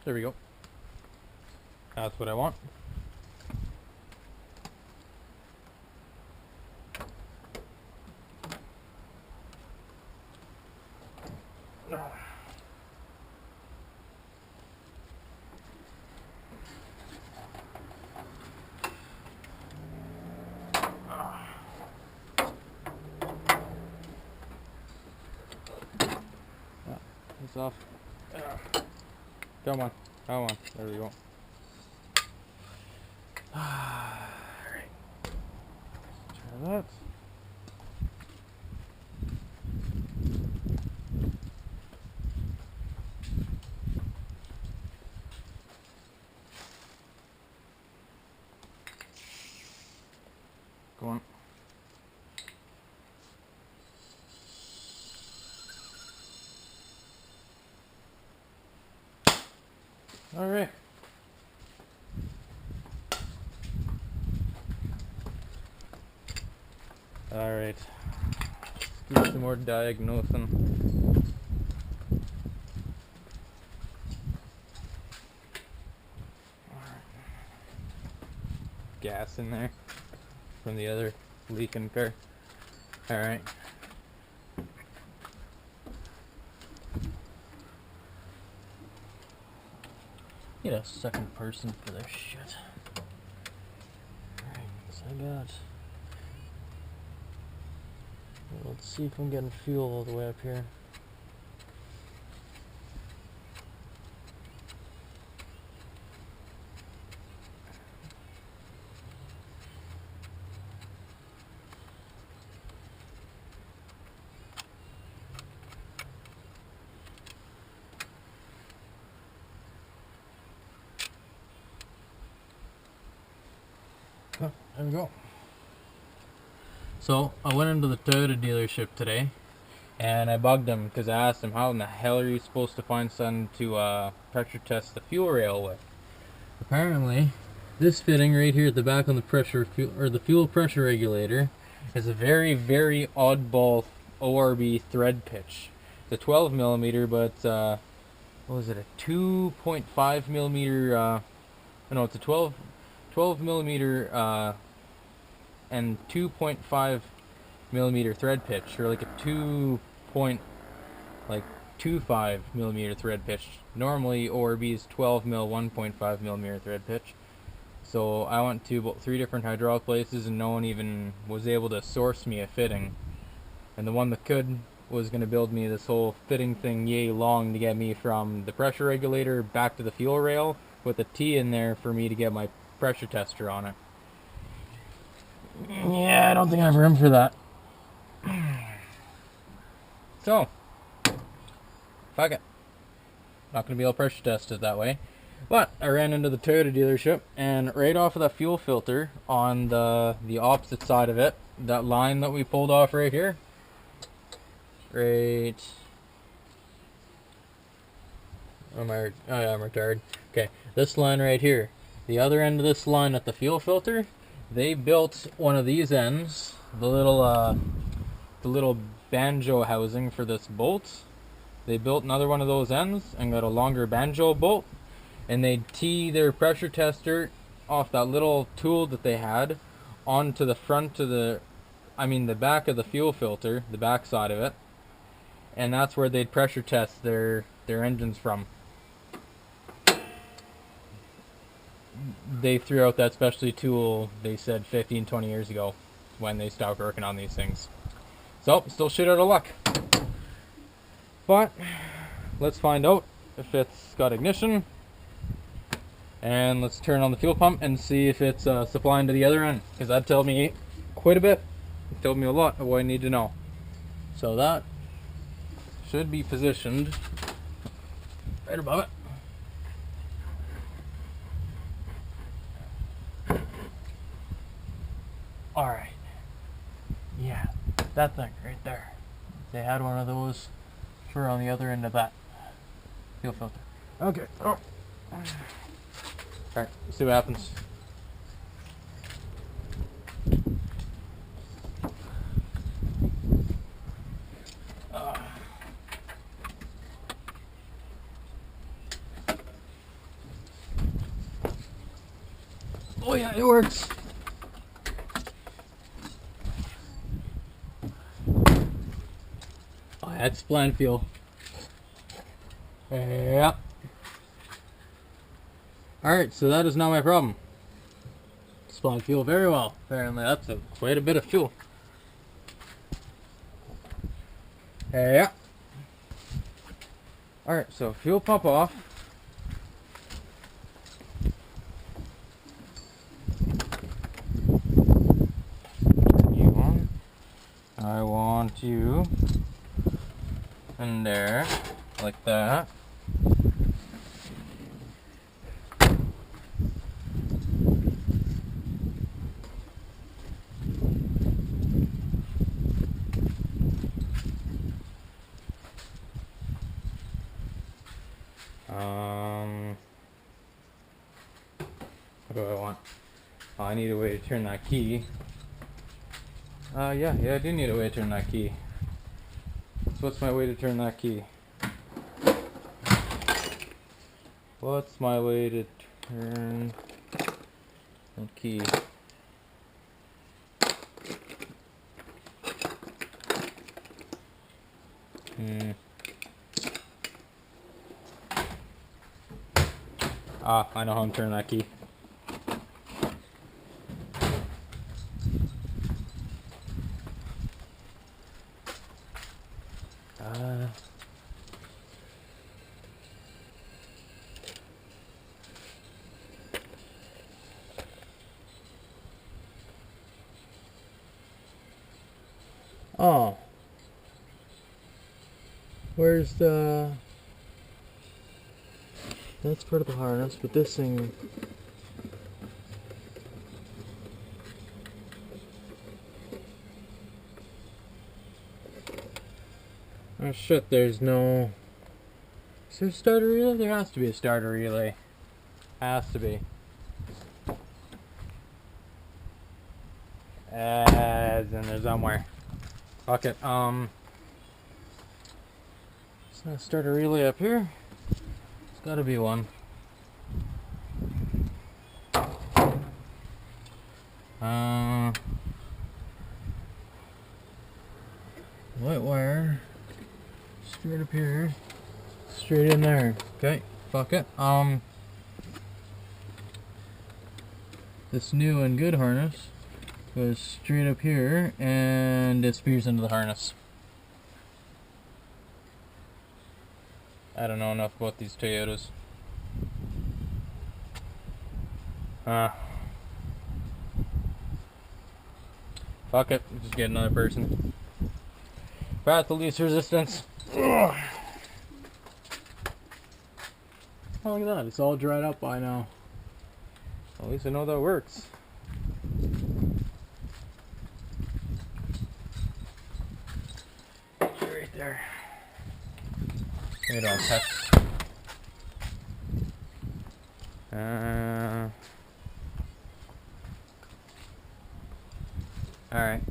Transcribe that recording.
There we go. That's what I want. It's off. Come on. Come on. There we go. Alright. Try that. Go on. Alright. Alright. Do some more diagnosing. Gas in there from the other leaking car. Alright. Get a second person for this shit. Alright, so I got... Let's see if I'm getting fuel all the way up here. Oh, there we go. So I went into the Toyota dealership today and I bugged him because I asked him how in the hell are you supposed to find something to pressure test the fuel rail with. Apparently this fitting right here at the back on the fuel pressure regulator is a very, very oddball ORB thread pitch. It's a 12 millimeter, but what was it, a 2.5 millimeter no, it's a 12 millimeter and 2.5 millimeter thread pitch, or like a 2.25 millimeter thread pitch. Normally ORB's 12 mil 1.5 millimeter thread pitch. So I went to about 3 different hydraulic places and no one even was able to source me a fitting. And the one that could was going to build me this whole fitting thing yay long to get me from the pressure regulator back to the fuel rail with a T in there for me to get my pressure tester on it. Yeah, I don't think I have room for that. So, fuck it. Not going to be able to pressure test it that way. But I ran into the Toyota dealership, and right off of that fuel filter on the opposite side of it, that line that we pulled off right here, right... Oh yeah, I'm retarded. Okay, this line right here. The other end of this line at the fuel filter, they built one of these ends, the little banjo housing for this bolt. They built another one of those ends and got a longer banjo bolt, and they tee their pressure tester off that little tool that they had onto the front of the back of the fuel filter, the back side of it, and that's where they'd pressure test their engines from. They threw out that specialty tool, they said 15-20 years ago when they stopped working on these things. So, still shit out of luck. But, let's find out if it's got ignition. And let's turn on the fuel pump and see if it's supplying to the other end. Because that told me quite a bit. It told me a lot of what I need to know. So that should be positioned right above it. Alright. Yeah, that thing right there. They had one of those for on the other end of that fuel filter. Okay. Oh. Alright, let's see what happens. Oh yeah, it works. Oh, that's plant fuel. Yep. Alright, so that is not my problem. Spawn fuel very well. Apparently that's quite a bit of fuel. Yeah. Alright, so fuel pump off. You on. I want you in there, like that. What do I want? Oh, I need a way to turn that key. Yeah, I do need a way to turn that key. So what's my way to turn that key? What's my way to turn the key? I know how to turn that key. Oh. Where's the... That's part of the harness, but this thing... Oh shit, there's no... Is there a starter relay? There has to be a starter relay. Has to be. As in there somewhere. Fuck it. It's not a starter relay up here. There's gotta be one. White wire. Straight up here. Straight in there. Okay. Fuck it. This new and good harness goes straight up here and disappears into the harness. I don't know enough about these Toyotas. Fuck it, just get another person. Path the least resistance. Ugh. Oh, look at that, it's all dried up by now. At least I know that works. Right there. Maybe don't touch. Alright.